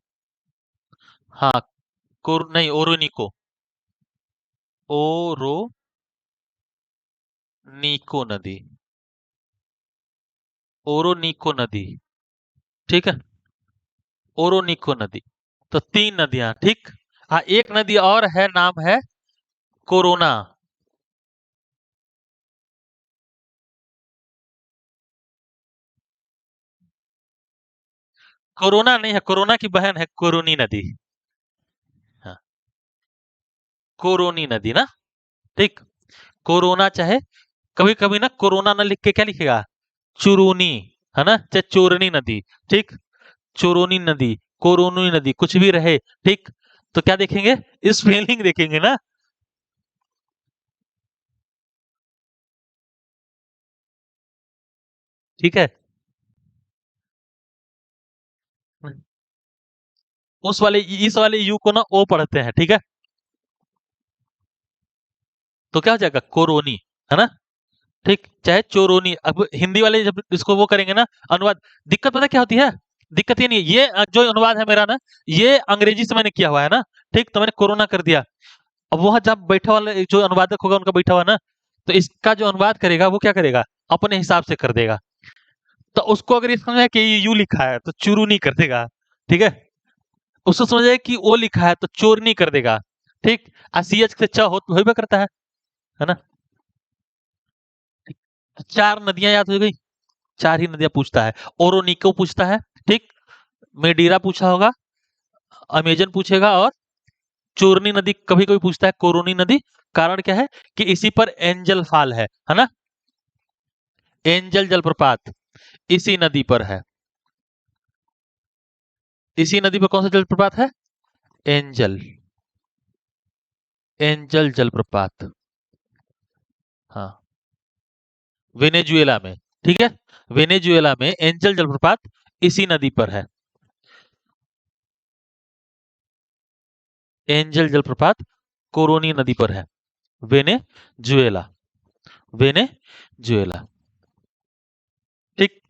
हाँ, नहीं, ओरोनिको। ओरोनिको नदी, ओरोनिको नदी। ठीक है, ओरोनिको नदी। तो तीन नदियां, ठीक। हाँ, एक नदी और है, नाम है कोरोना। कोरोना नहीं है, कोरोना की बहन है कोरोनी नदी। हाँ, कोरोनी नदी ना। ठीक। कोरोना चाहे कभी कभी ना कोरोना ना लिख के क्या लिखेगा, चुरूनी, है ना, चाहे चोरनी नदी। ठीक, चोरोनी नदी, कोरोनी नदी, कुछ भी रहे। ठीक, तो क्या देखेंगे, स्पेलिंग देखेंगे ना। ठीक है, उस वाले इस वाले यू को ना ओ पढ़ते हैं। ठीक है, तो क्या हो जाएगा, कोरोनी, है ना। ठीक, चाहे चोरोनी। अब हिंदी वाले जब इसको वो करेंगे ना अनुवाद, दिक्कत पता क्या होती है, दिक्कत ये नहीं है, ये जो अनुवाद है मेरा ना, ये अंग्रेजी से मैंने किया हुआ है ना। ठीक, तो मैंने कोरोना कर दिया। अब वहां जब बैठा वाला जो अनुवादक होगा उनका बैठा हुआ ना, तो इसका जो अनुवाद करेगा वो क्या करेगा, अपने हिसाब से कर देगा। तो उसको अगर ये समझ कि ये यू लिखा है तो चुरू नहीं कर देगा। ठीक है, उसको समझ आए कि ओ लिखा है तो चोर नहीं कर देगा। ठीक, सी एच से च हो भी करता है ना। चार नदियां याद हो गई, चार ही नदियां पूछता है। ओरोनिको पूछता है, ठीक। मेडीरा पूछा होगा, अमेजन पूछेगा, और चोरनी नदी कभी कभी पूछता है, कोरोनी नदी। कारण क्या है कि इसी पर एंजल फॉल है ना, एंजल जलप्रपात इसी नदी पर है। इसी नदी पर कौन सा जलप्रपात है, एंजल, एंजल जलप्रपात। हाँ, वेनेजुएला में। ठीक है, वेनेजुएला में एंजल जलप्रपात इसी नदी पर है। एंजल जलप्रपात कोरोनी नदी पर है, वेनेजुएला, वेनेजुएला। ठीक,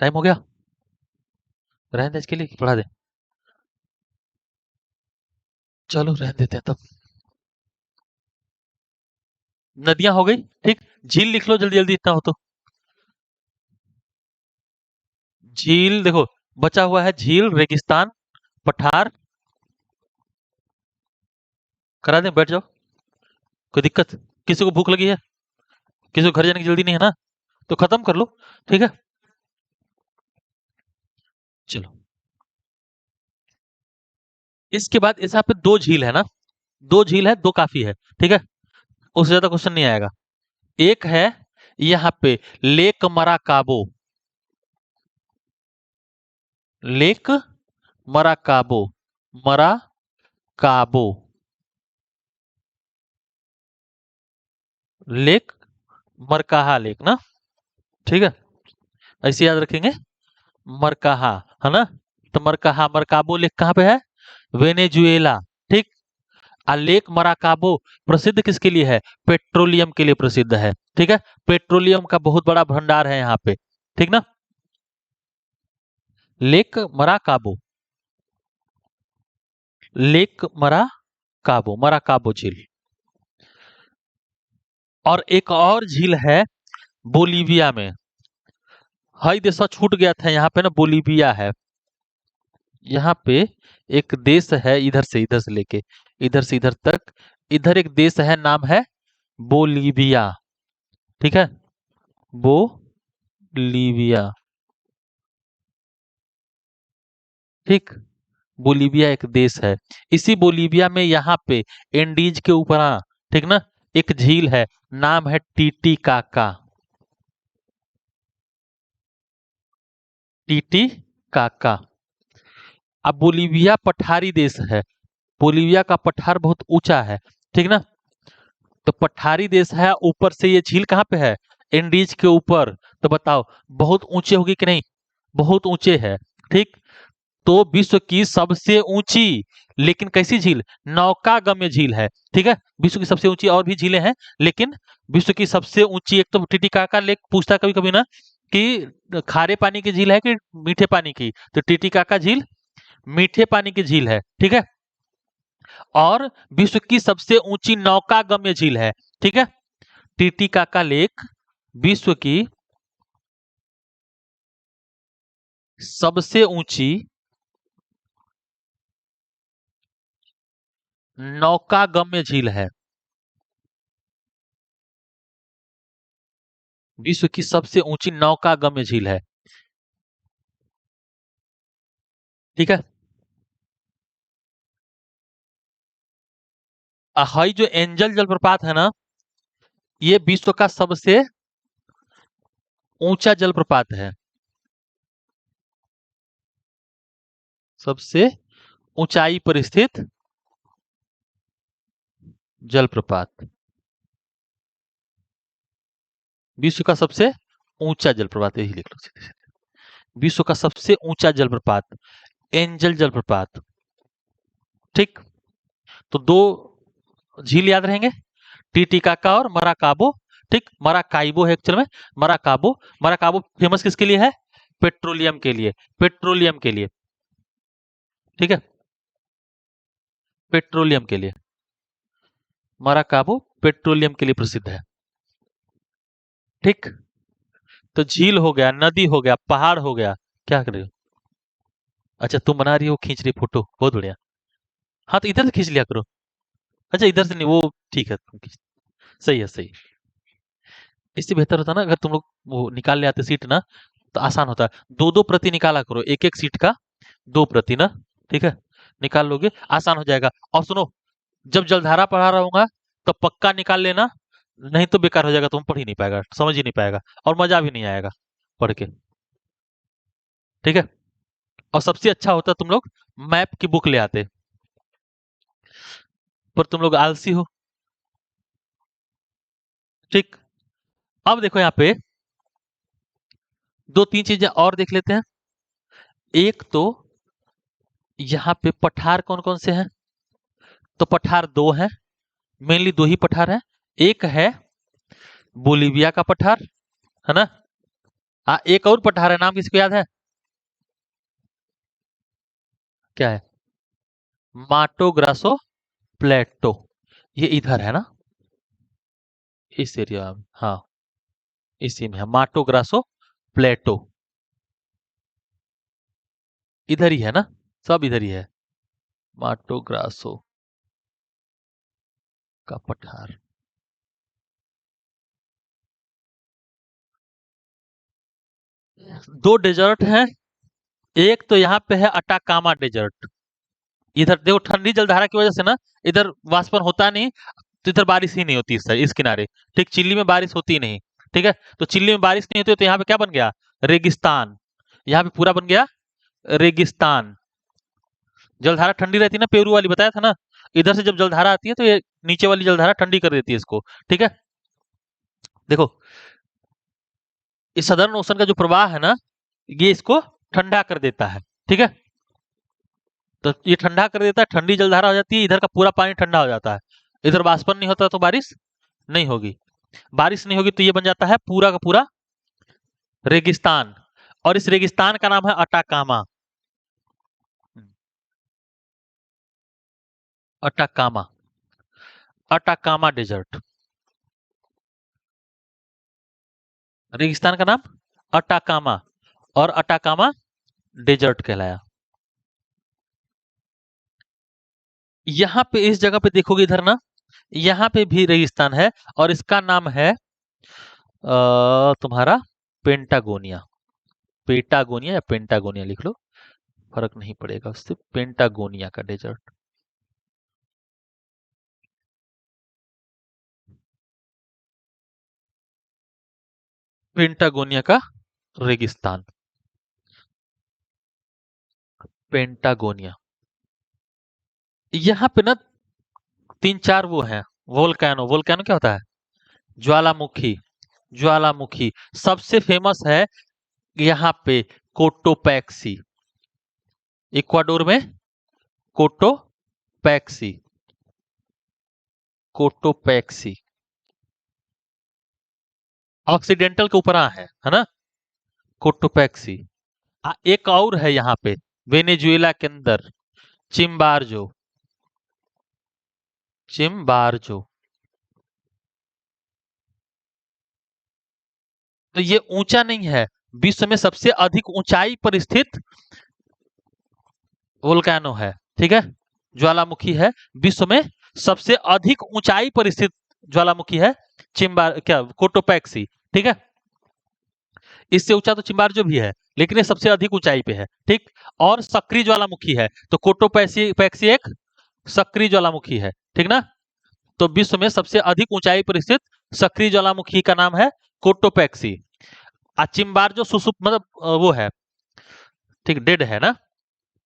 टाइम हो गया, रहने दे इसके लिए, पढ़ा दे। चलो रहने देते हैं तब। नदियां हो गई, ठीक। झील लिख लो जल्दी जल्दी, इतना हो तो। झील देखो, बचा हुआ है झील, रेगिस्तान, पठार। करा दें, बैठ जाओ, कोई दिक्कत? किसी को भूख लगी है, किसी को घर जाने की जल्दी नहीं है ना, तो खत्म कर लो। ठीक है, चलो। इसके बाद इस यहाँ पे दो झील है ना, दो झील है, दो काफी है। ठीक है, उससे ज्यादा क्वेश्चन नहीं आएगा। एक है यहाँ पे लेक मराकाबो, लेक मराकाबो, मराकाबो, लेक, मरकाहा लेक ना। ठीक है, ऐसे याद रखेंगे, मरकाहा, है ना। तो मरकाहा, मरकाबो लेक कहाँ पे है, वेनेजुएला। ठीक, आ लेक मराकाबो प्रसिद्ध किसके लिए है, पेट्रोलियम के लिए प्रसिद्ध है। ठीक है, पेट्रोलियम का बहुत बड़ा भंडार है यहाँ पे। ठीक ना, लेक मराकाबो, लेक मराकाबो, मराकाबो झील। और एक और झील है बोलीविया में, हाई देशा छूट गया था, यहाँ पे ना बोलीविया है। यहाँ पे एक देश है, इधर से लेके इधर से इधर तक, इधर एक देश है, नाम है बोलीविया। ठीक है, बोलीविया। ठीक, बोलीविया एक देश है। इसी बोलीविया में यहाँ पे एंडीज के ऊपर, ठीक ना, एक झील है, नाम है टीटी काका। अब बोलीविया पठारी देश है, बोलीविया का पठार बहुत ऊंचा है। ठीक ना, तो पठारी देश है, ऊपर से ये झील कहाँ पे है, एंडीज के ऊपर। तो बताओ बहुत ऊंचे होगी कि नहीं, बहुत ऊंचे है। ठीक, तो विश्व की सबसे ऊंची लेकिन कैसी झील? नौकागम्य झील है। ठीक है, विश्व की सबसे ऊंची और भी झीलें हैं, लेकिन विश्व की सबसे ऊंची एक तो टिटिकाका लेक पूछता कभी कभी ना कि खारे पानी की झील है कि मीठे पानी की, तो टिटिकाका झील मीठे पानी की झील है। ठीक है, और विश्व की सबसे ऊंची नौकागम्य झील है। ठीक है, टिटिकाका लेक विश्व की सबसे ऊंची नौकागम्य झील है। विश्व की सबसे ऊंची नौकागम्य झील है। ठीक है, अहाई जो एंजल जलप्रपात है ना, ये विश्व का सबसे ऊंचा जलप्रपात है। सबसे ऊंचाई पर स्थित जलप्रपात, विश्व का सबसे ऊंचा जलप्रपात, यही लिख लो सीधे सीधे। विश्व का सबसे ऊंचा जलप्रपात एंजल जलप्रपात। ठीक, तो दो झील याद रहेंगे, टीटीकाका और मराकाबो। ठीक, मराकाइबो है एक्चुअल में, मराकाबो। मराकाबो फेमस किसके लिए है? पेट्रोलियम के लिए, पेट्रोलियम के लिए। ठीक है, पेट्रोलियम के लिए मराकाबो पेट्रोलियम के लिए प्रसिद्ध है। ठीक, तो झील हो गया, नदी हो गया, पहाड़ हो गया। क्या कर रहे हो? अच्छा, तुम बना रही हो, खींच रही फोटो, बहुत बढ़िया। हाँ, तो इधर से खींच लिया करो। अच्छा, इधर से नहीं, वो ठीक है, तुम खींच, सही है, सही। इससे बेहतर होता ना अगर तुम लोग वो निकाल ले आते सीट ना, तो आसान होता। दो दो प्रति निकाला करो, एक एक सीट का दो प्रति ना। ठीक है, निकाल लोगे आसान हो जाएगा। और सुनो, जब जलधारा पढ़ा रहूंगा तो पक्का निकाल लेना, नहीं तो बेकार हो जाएगा, तुम पढ़ ही नहीं पाएगा, समझ ही नहीं पाएगा, और मजा भी नहीं आएगा पढ़ के। ठीक है, और सबसे अच्छा होता तुम लोग मैप की बुक ले आते, पर तुम लोग आलसी हो। ठीक, अब देखो यहाँ पे दो तीन चीजें और देख लेते हैं। एक तो यहाँ पे पठार कौन कौन से हैं? तो पठार दो हैं, मेनली दो ही पठार हैं। एक है बोलीविया का पठार, है ना। एक और पठार है, नाम किसको याद है? क्या है? माटो ग्रासो प्लेटो, ये इधर है ना, इस एरिया में। हाँ, इसी में है माटो ग्रासो प्लेटो, इधर ही है ना, सब इधर ही है। माटो ग्रासो का पठार। दो डेजर्ट हैं, एक तो यहाँ पे है अटाकामा डेजर्ट। इधर देखो, ठंडी जलधारा की वजह से ना इधर वाष्पन होता नहीं, तो इधर बारिश ही नहीं होती इस किनारे। ठीक, चिल्ली में बारिश होती नहीं। ठीक है, तो चिल्ली में बारिश नहीं होती, तो यहाँ पे क्या बन गया? रेगिस्तान। यहाँ पे पूरा बन गया रेगिस्तान। जलधारा ठंडी रहती है ना, पेरू वाली बताया था ना, इधर से जब जलधारा आती है तो ये नीचे वाली जलधारा ठंडी कर देती है इसको। ठीक है, देखो, इस सदर्न ओशन का जो प्रवाह है ना, ये इसको ठंडा कर देता है। ठीक है, तो ये ठंडा कर देता है, ठंडी जलधारा हो जाती है, इधर का पूरा पानी ठंडा हो जाता है। इधर वाष्पन नहीं होता तो बारिश नहीं होगी, बारिश नहीं होगी तो ये बन जाता है पूरा का पूरा रेगिस्तान। और इस रेगिस्तान का नाम है अटाकामा। अटाकामा, अटाकामा डेजर्ट, रेगिस्तान का नाम अटाकामा, और अटाकामा डेजर्ट कहलाया। यहाँ पे इस जगह पे देखोगे इधर ना, यहाँ पे भी रेगिस्तान है, और इसका नाम है तुम्हारा पेंटागोनिया। पेटागोनिया या पेंटागोनिया लिख लो, फर्क नहीं पड़ेगा उससे। पेंटागोनिया का डेजर्ट, पेंटागोनिया का रेगिस्तान, पेंटागोनिया। यहाँ पे ना तीन चार वो हैं, वोल्केनो। वोल्केनो क्या होता है? ज्वालामुखी, ज्वालामुखी। सबसे फेमस है यहाँ पे कोटोपैक्सी, इक्वाडोर में कोटो कोटोपैक्सी, कोटोपैक्सी ऑक्सीडेंटल के ऊपर है ना, कोटोपैक्सी। एक और है यहाँ पे वेनेजुएला के अंदर, चिम्बारजो, चिम्बारजो। तो ये ऊंचा नहीं है, विश्व में सबसे अधिक ऊंचाई पर स्थित वोल्केनो है, ठीक है, ज्वालामुखी है, विश्व में सबसे अधिक ऊंचाई पर स्थित ज्वालामुखी है कोटोपैक्सी, ठीक है। इससे ऊंचा तो चिम्बारजो भी है, लेकिन ये सबसे अधिक ऊंचाई पे है, ठीक। और सक्रिय ज्वालामुखी है, तो कोटोपैक्सी एक सक्रिय ज्वालामुखी है, ठीक ना। तो विश्व में सबसे अधिक ऊंचाई पर स्थित सक्रिय ज्वालामुखी का नाम है कोटोपैक्सी। चिम्बारजो सुसुप मतलब वो है, ठीक, डेड है ना,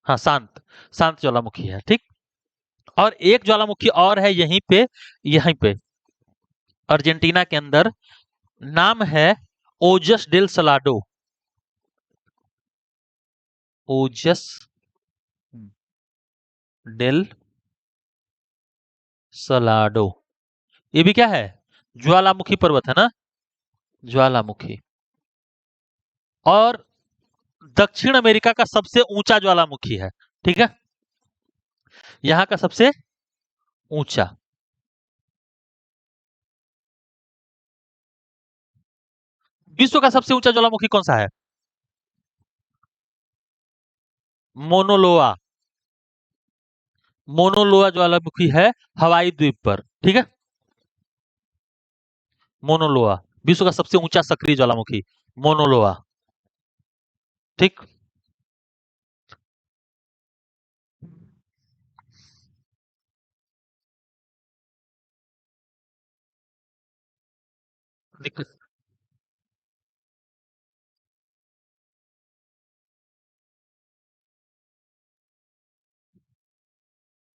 हाँ, शांत शांत ज्वालामुखी है, ठीक। और एक ज्वालामुखी और है यहीं पे अर्जेंटीना के अंदर, नाम है ओजस डेल सलाडो, ओजस डेल सलाडो। ये भी क्या है, ज्वालामुखी पर्वत है ना, ज्वालामुखी। और दक्षिण अमेरिका का सबसे ऊंचा ज्वालामुखी है, ठीक है, यहां का सबसे ऊंचा। विश्व का सबसे ऊंचा ज्वालामुखी कौन सा है, मोनोलोआ, मोनोलोआ ज्वालामुखी है हवाई द्वीप पर, ठीक है, मोनोलोआ, विश्व का सबसे ऊंचा सक्रिय ज्वालामुखी मोनोलोआ, ठीक।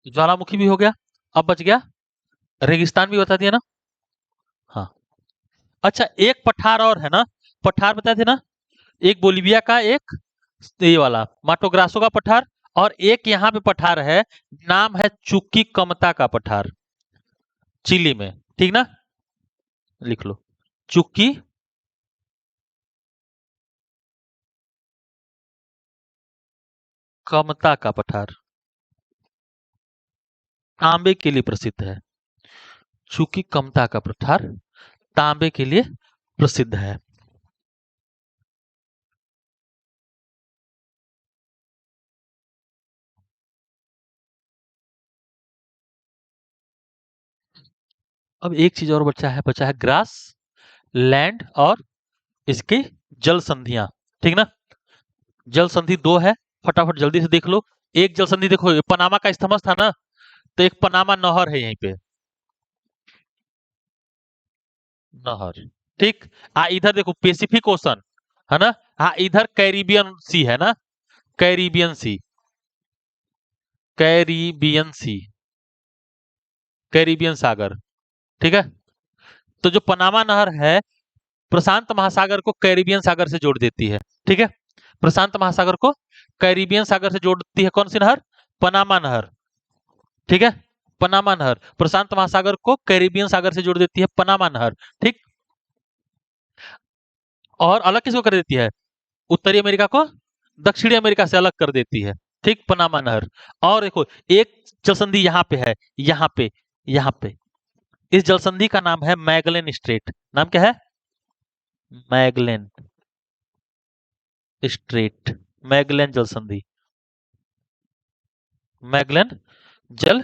ज्वालामुखी भी हो गया, अब बच गया रेगिस्तान भी बता दिया ना, हाँ। अच्छा, एक पठार और है ना, पठार बताए थे ना, एक बोलिविया का, एक ये वाला माटोग्रासो का पठार, और एक यहाँ पे पठार है, नाम है चुक्की कमता का पठार, चिली में, ठीक ना, लिख लो चुक्की कमता का पठार, तांबे के लिए प्रसिद्ध है, चुक्की कमता का पठार तांबे के लिए प्रसिद्ध है। अब एक चीज और बचा है ग्रास लैंड और इसकी जल संधियां, ठीक ना। जल संधि दो है, फटाफट जल्दी से देख लो। एक जल संधि देखो, ये पनामा का इस्तमस था ना, तो एक पनामा नहर है यहीं पे, नहर, ठीक। इधर देखो पैसिफिक ओशन है ना, इधर कैरिबियन सी है ना, कैरिबियन सी, कैरिबियन सी, कैरिबियन सागर, ठीक है। तो जो पनामा नहर है, प्रशांत महासागर को कैरिबियन सागर से जोड़ देती है, ठीक है, प्रशांत महासागर को कैरिबियन सागर से जोड़ती है कौन सी नहर, पनामा नहर, ठीक है, पनामा नहर प्रशांत महासागर को कैरिबियन सागर से जोड़ देती है, पनामा नहर, ठीक। और अलग किसको कर देती है, उत्तरी अमेरिका को दक्षिणी अमेरिका से अलग कर देती है, ठीक, पनामा नहर। और देखो एक जलसंधि यहाँ पे है, यहाँ पे इस जलसंधि का नाम है मैगलेन स्ट्रेट, नाम क्या है, मैगलेन स्ट्रेट, मैगलेन जल संधि, मैगलेन जल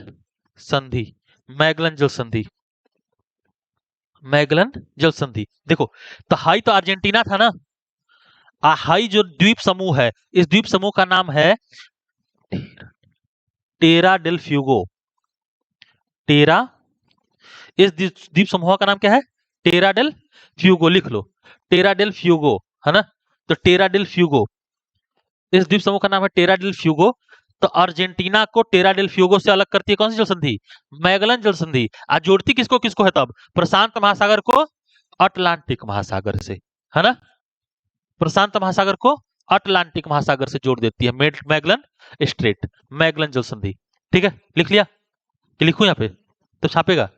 संधि, मैगलन जल संधि, मैगलन जल संधि। देखो, तो हाई तो अर्जेंटीना था ना, हाई जो द्वीप समूह है, इस द्वीप समूह का नाम है टेरा डेल फ्यूगो, टेरा, इस द्वीप समूह का नाम क्या है, टेरा डेल फ्यूगो, लिख लो टेरा डेल फ्यूगो, है ना। तो टेरा डेल फ्यूगो, इस द्वीप समूह का नाम है टेरा डेल फ्यूगो। तो अर्जेंटीना को टेरा डेल फ्यूगो से अलग करती है कौन सी जल संधि, मैगलन जल संधि। आज जोड़ती किसको किसको है तब, प्रशांत महासागर को अटलांटिक महासागर से, है ना, प्रशांत महासागर को अटलांटिक महासागर से जोड़ देती है मैगलन स्ट्रेट, मैगलन जल संधि, ठीक है, लिख लिया। कि लिखूं यहाँ पे तो छापेगा?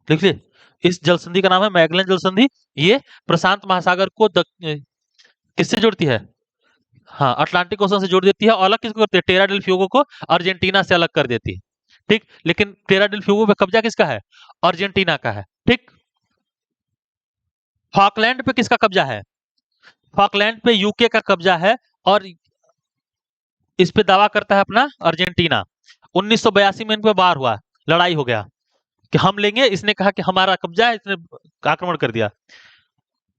लिख लिए। इस जल संधि का नाम है मैगलन जल संधि। ये प्रशांत महासागर को किससे जोड़ती है? हाँ, अटलांटिक ओशन से जोड़ देती है। और अलग किसको करती है? टेरा डेल फ्यूगो को अर्जेंटीना से अलग कर देती है। ठीक, लेकिन टेरा डेल फ्यूगो पे कब्जा किसका है? अर्जेंटीना का है। ठीक, फॉकलैंड पे किसका कब्जा है? फॉकलैंड पे यूके का कब्जा है। और इस पे दावा करता है अपना अर्जेंटीना। 1982 में इन पे वार हुआ, लड़ाई हो गया कि हम लेंगे, इसने कहा कि हमारा कब्जा है, इसने आक्रमण कर दिया।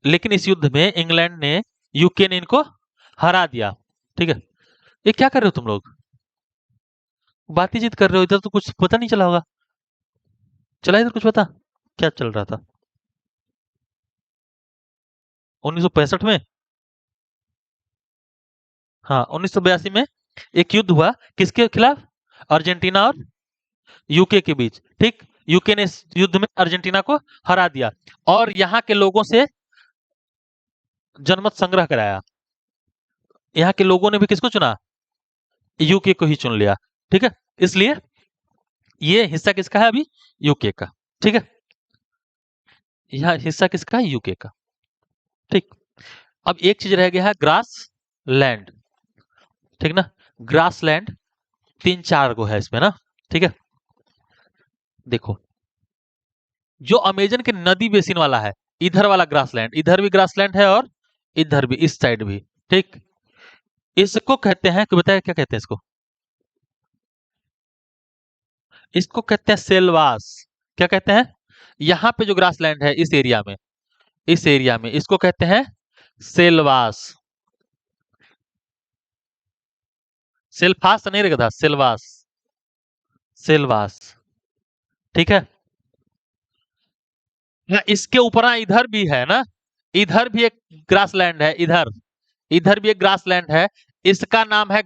लेकिन इस युद्ध में इंग्लैंड ने, यूके ने इनको हरा दिया। ठीक है, ये क्या कर रहे हो तुम लोग? बातचीत कर रहे हो, इधर तो कुछ पता नहीं चला होगा। चला इधर कुछ पता क्या चल रहा था 1965 में? हाँ, 1982 में एक युद्ध हुआ, किसके खिलाफ? अर्जेंटीना और यूके के बीच। ठीक, यूके ने इस युद्ध में अर्जेंटीना को हरा दिया और यहाँ के लोगों से जनमत संग्रह कराया। यहाँ के लोगों ने भी किसको चुना? यूके को ही चुन लिया। ठीक है, इसलिए ये हिस्सा किसका है अभी? यूके का। ठीक है, यह हिस्सा किसका है? यूके का। ठीक, अब एक चीज रह गया है, ग्रास लैंड। ठीक ना, ग्रास लैंड 3-4 गो है इसमें ना। ठीक है, देखो, जो अमेजन के नदी बेसिन वाला है, इधर वाला ग्रासलैंड, इधर भी ग्रासलैंड है और इधर भी, इस साइड भी। ठीक, इसको कहते हैं, कि बताया क्या कहते हैं इसको? इसको कहते हैं सेलवास। क्या कहते हैं? यहाँ पे जो ग्रासलैंड है इस एरिया में, इस एरिया में इसको कहते हैं सेलवास। सेल्फास तो नहीं रहेगा था, सेलवास, सेलवास। ठीक है, इसके ऊपर ना इधर भी है ना, इधर भी एक ग्रासलैंड है, इधर, इधर भी एक ग्रासलैंड है। इसका नाम है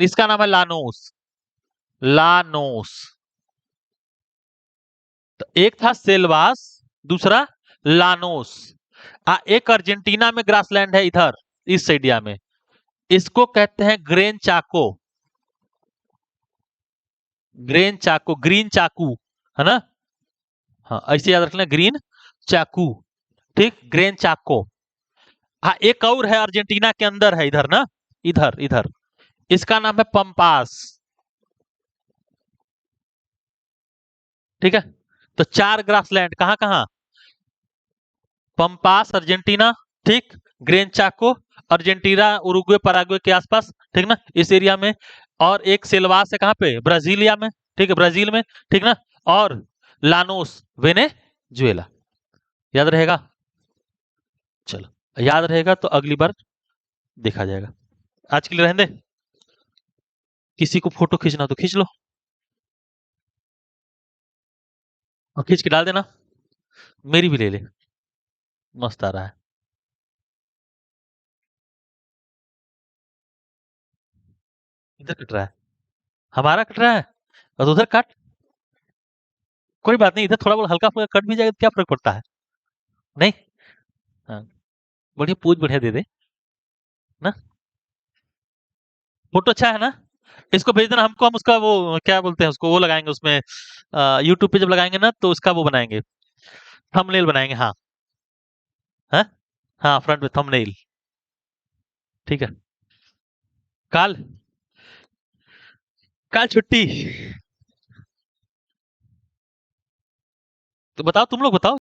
इसका नाम है लानोस, लानोस। तो एक था सेल्वास, दूसरा लानोस। एक अर्जेंटीना में ग्रासलैंड है इधर, इस एरिया में, इसको कहते हैं ग्रेन चाको, ग्रेन चाको, ग्रीन चाकू, है ना? हाँ, ऐसे याद रखना, ग्रीन चाकू। ठीक, ग्रेन चाको। हाँ, एक और है अर्जेंटीना के अंदर है, इधर ना, इधर, इधर, इसका नाम है पंपास। ठीक है, तो 4 ग्रासलैंड कहाँ कहाँ? पंपास अर्जेंटीना, ठीक, ग्रेन चाको अर्जेंटीना, उरुग्वे पराग्वे के आसपास, ठीक ना, इस एरिया में। और एक सेल्वास है कहाँ पे? ब्राजीलिया में। ठीक है, ब्राजील में। ठीक ना, और लानोस वेनेजुएला। याद रहेगा? चलो, याद रहेगा तो अगली बार देखा जाएगा। आज के लिए रहने दे, किसी को फोटो खींचना तो खींच लो और खींच के डाल देना, मेरी भी ले ले, मस्त आ रहा है। इधर कट रहा है, हमारा कट रहा है, और तो उधर काट। कोई बात नहीं, इधर थोड़ा बहुत हल्का फुल्का कट भी जाएगा तो क्या फर्क पड़ता है? नहीं, हाँ, बढ़िया पूछ, बढ़िया दे दे ना। फोटो अच्छा है ना? इसको भेज देना हमको, हम उसका वो क्या बोलते हैं उसको, वो लगाएंगे उसमें, यूट्यूब पे जब लगाएंगे ना तो उसका वो बनाएंगे, थंबनेल बनाएंगे। हाँ, हाँ, हाँ, फ्रंट में थंबनेल। ठीक है, काल, काल छुट्टी। तो बताओ, तुम लोग बताओ।